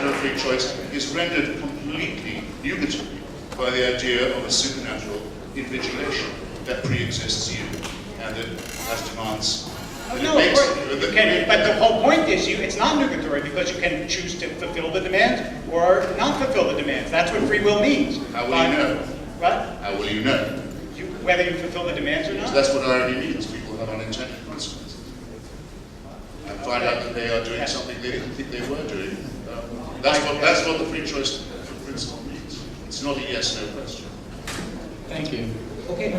doctrine of free choice is rendered completely nugatory by the idea of a supernatural invigilation that pre-exists you and that has demands. No, of course. But the whole point is it's not nugatory because you can choose to fulfill the demands or not fulfill the demands. That's what free will means. How will you know? What? How will you know? Whether you fulfill the demands or not? Because that's what irony means. People have unintended consequences. And find out that they are doing something they didn't think they were doing. That's what the free choice principle means. It's not a yes/no question. Thank you. Okay.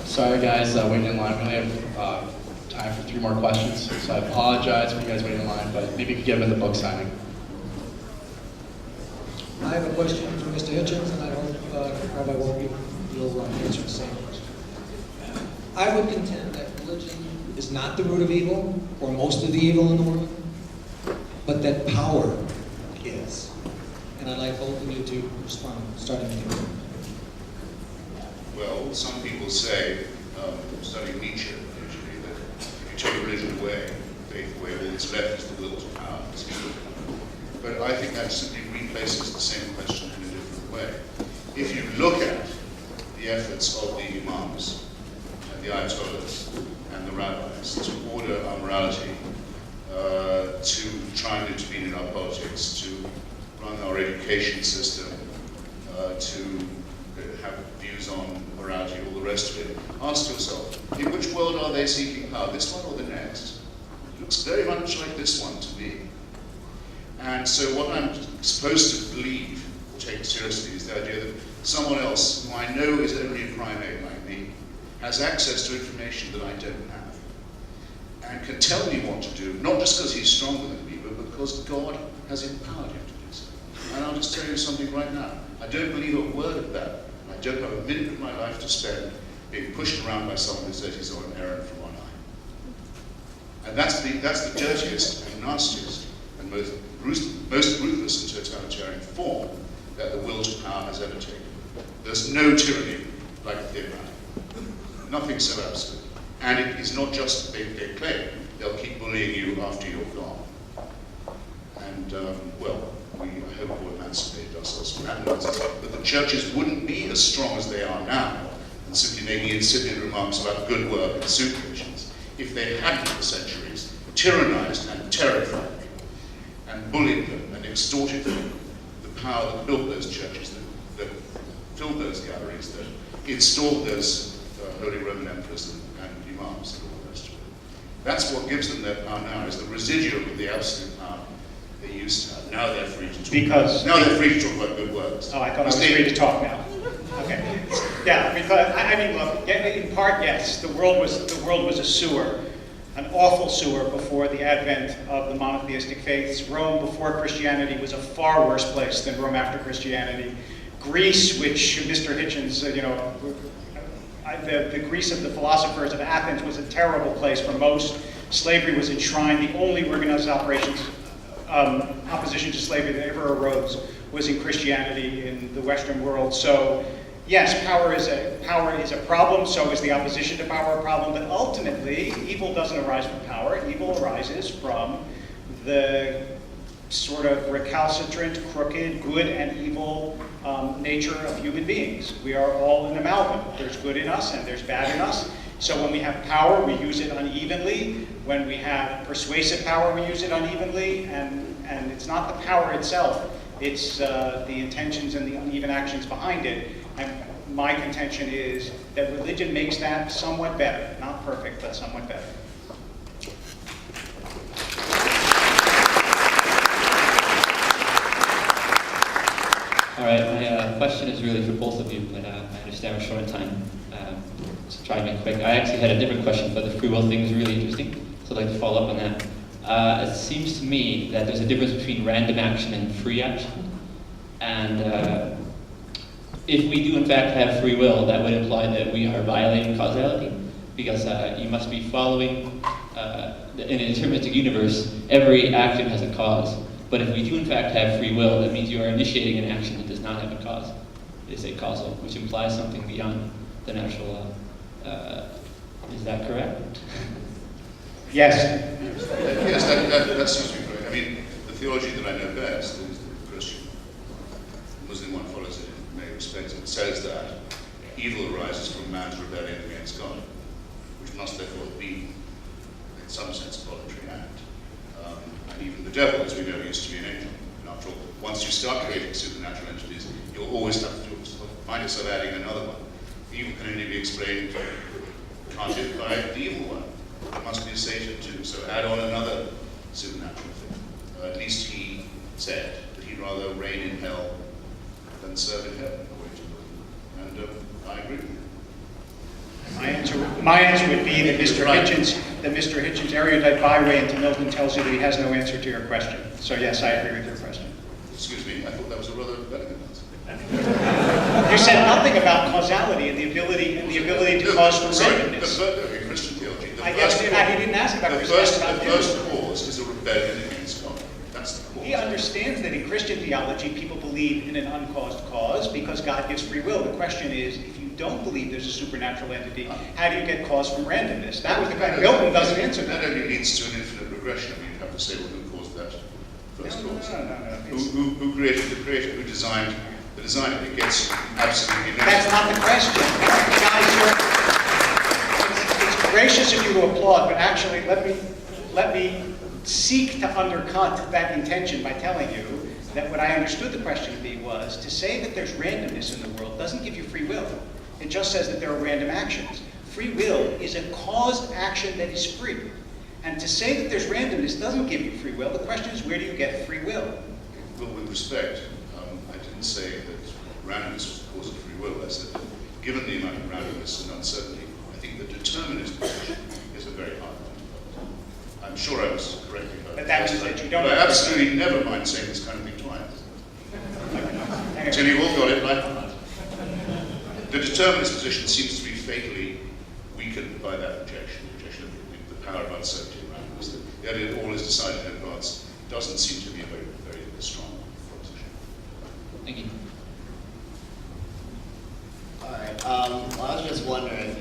Sorry guys, waiting in line. We only have time for 3 more questions, so I apologize for you guys waiting in line, but maybe you could get them in the book signing. I have a question for Mr. Hitchens, and I hope Rabbi Wolpe, you'll answer the same question. I would contend that religion is not the root of evil, or most of the evil in the world, but that power is. And I'd like both of you to respond, starting with you. Well, some people say, studying Nietzsche usually, that if you take religion away, faith away, all that's left is the will to power. But I think that simply replaces the same question in a different way. If you look at the efforts of the imams and the ayatollahs and the rabbis to order our morality, to try and intervene in our politics, to run our education system, to have views on morality, all the rest of it, ask yourself, in which world are they seeking power, this one or the next? It looks very much like this one to me. And so what I'm supposed to believe, or take seriously, is the idea that someone else, who I know is only a primate like me, has access to information that I don't have, and can tell me what to do, not just because he's stronger than me, but because God has empowered him to do so. And I'll just tell you something right now. I don't believe a word of that. I don't have a minute of my life to spend being pushed around by someone who says he's on an errand for one eye. And that's the dirtiest and nastiest and most ruthless and totalitarian form that the will to power has ever taken. There's no tyranny like a thin man. Nothing so absolute. And it is not just they claim. They'll keep bullying you after you're gone. And, I hope we'll emancipate ourselves from that nonsense. But the churches wouldn't be as strong as they are now, and simply making insipid remarks about good work and soup kitchens, if they hadn't for centuries tyrannized and terrified people, and bullied them and extorted them, the power that built those churches, that filled those galleries, that installed those Holy Roman Emperors and imams and all the rest of it. That's what gives them their power now, is the residuum of the absolute power they used to have. Now they're free to talk. Now they're free to talk about good works. Oh, I thought I was free to talk now. Okay. Yeah, because I mean, look. In part, yes. The world was a sewer, an awful sewer before the advent of the monotheistic faiths. Rome before Christianity was a far worse place than Rome after Christianity. Greece, which Mr. Hitchens, the Greece of the philosophers of Athens was a terrible place for most. Slavery was enshrined. The only organized opposition to slavery that ever arose was in Christianity in the Western world. So, yes, power is a problem. So is the opposition to power a problem. But ultimately, evil doesn't arise from power. Evil arises from the sort of recalcitrant, crooked, good and evil nature of human beings. We are all an amalgam. There's good in us and there's bad in us. So when we have power, we use it unevenly. When we have persuasive power, we use it unevenly. And it's not the power itself. It's the intentions and the uneven actions behind it. And my contention is that religion makes that somewhat better. Not perfect, but somewhat better. All right, my question is really for both of you, but I understand we're short on time. So try and make it quick. I actually had a different question, but the free will thing is really interesting, so I'd like to follow up on that. It seems to me that there's a difference between random action and free action. And if we do in fact have free will, that would imply that we are violating causality, because you must be following, in a deterministic universe, every action has a cause. But if we do in fact have free will, that means you are initiating an action that does not have a cause. It is a causal, which implies something beyond the natural law. Is that correct? Yes. that seems to be correct. I mean, the theology that I know best is the Christian. The Muslim one follows it in many respects. It says that evil arises from man's rebellion against God, which must therefore be, in some sense, a voluntary act. And even the devil, as we know, used to be an angel. And after all, once you start creating supernatural entities, you'll always have to find yourself adding another one. Evil can only be explained, can't it, by the evil one. It must be a Satan too, so add on another supernatural thing. At least he said that he'd rather reign in hell than serve in heaven, according to the Bible. And I agree with you. My answer would be that Mr. Hitchens' erudite byway into Milton tells you that he has no answer to your question. So yes, I agree with your question. Excuse me, I thought that was a rather elegant answer. You said nothing about causality and the ability to cause from randomness. The Christian theology. I guess he didn't ask about the Christianity. first cause is a rebellion against God. That's the cause. He understands that in Christian theology, people believe in an uncaused cause because God gives free will. The question is, if you don't believe there's a supernatural entity, how do you get cause from randomness? That was the question. Milton doesn't answer that. That only leads to an infinite regression. I mean, you have to say, well, who caused that first cause? No. Who created the creator? Who designed the designer? It gets absolutely no. That's not the question. Guys, it's gracious of you to applaud, but actually, let me seek to undercut that intention by telling you that what I understood the question to be was to say that there's randomness in the world doesn't give you free will. It just says that there are random actions. Free will is a caused action that is free. And to say that there's randomness doesn't give you free will. The question is, where do you get free will? Well, with respect, I didn't say that randomness was the cause of free will. I said that given the amount of randomness and uncertainty, I think the determinist position is a very hard one. I'm sure I was correctly heard. But that means that you don't. But I absolutely never mind saying this kind of thing twice. Until you've all got it right. The determinist position seems to be fatally weakened by that rejection of the power of uncertainty around us. The idea that all is decided in advance doesn't seem to be a very, very strong proposition. Thank you. All right. Well, I was just wondering,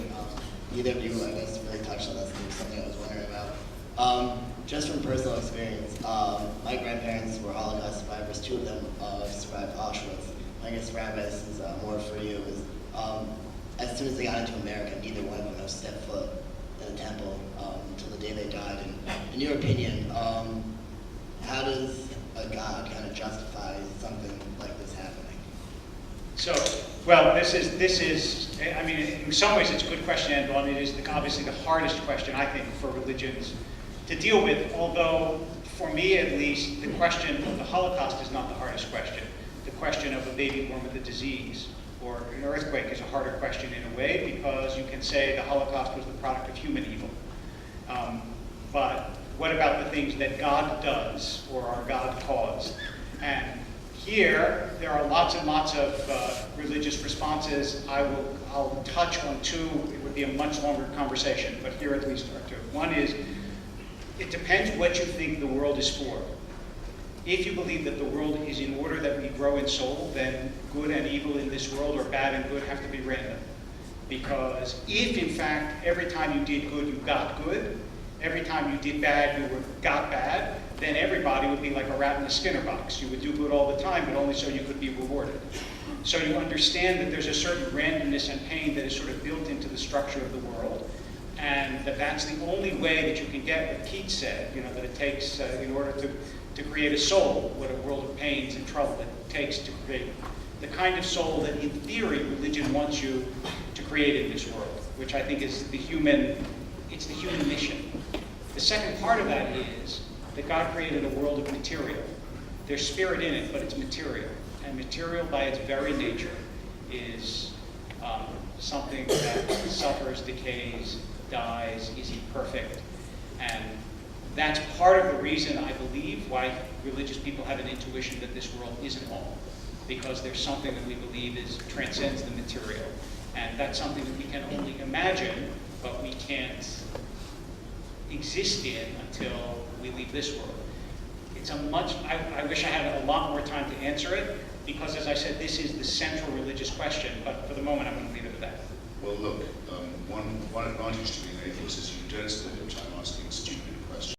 either of you, I guess, really touched on this. It was something I was wondering about. Just from personal experience, my grandparents were Holocaust survivors. Two of them survived Auschwitz. I guess, Rabbi, this is more for you. As soon as they got into America, neither one of them stepped foot in the temple until the day they died. And in your opinion, how does a God kind of justify something like this happening? So, well, this is. I mean, in some ways, it's a good question, and it is obviously the hardest question I think for religions to deal with. Although, for me at least, the question of the Holocaust is not the hardest question. The question of a baby born with a disease or an earthquake is a harder question in a way, because you can say the Holocaust was the product of human evil. But what about the things that God does or our God caused? And here, there are lots and lots of religious responses. I'll touch on two. It would be a much longer conversation, but here at least are two. One is, it depends what you think the world is for. If you believe that the world is in order that we grow in soul, then good and evil in this world, or bad and good, have to be random. Because if, in fact, every time you did good, you got good, every time you did bad, you got bad, then everybody would be like a rat in a Skinner box. You would do good all the time, but only so you could be rewarded. So you understand that there's a certain randomness and pain that is sort of built into the structure of the world, and that's the only way that you can get what Keats said, that it takes, in order to create a soul, what a world of pains and trouble it takes to create the kind of soul that, in theory, religion wants you to create in this world, which I think is the human mission. The second part of that is that God created a world of material. There's spirit in it, but it's material. And material, by its very nature, is something that suffers, decays, dies, is imperfect. And that's part of the reason, I believe, why religious people have an intuition that this world isn't all. Because there's something that we believe transcends the material. And that's something that we can only imagine, but we can't exist in until we leave this world. I wish I had a lot more time to answer it, because as I said, this is the central religious question, but for the moment I'm going to leave it at that. Well, look, one advantage to being an atheist is you don't spend your time asking stupid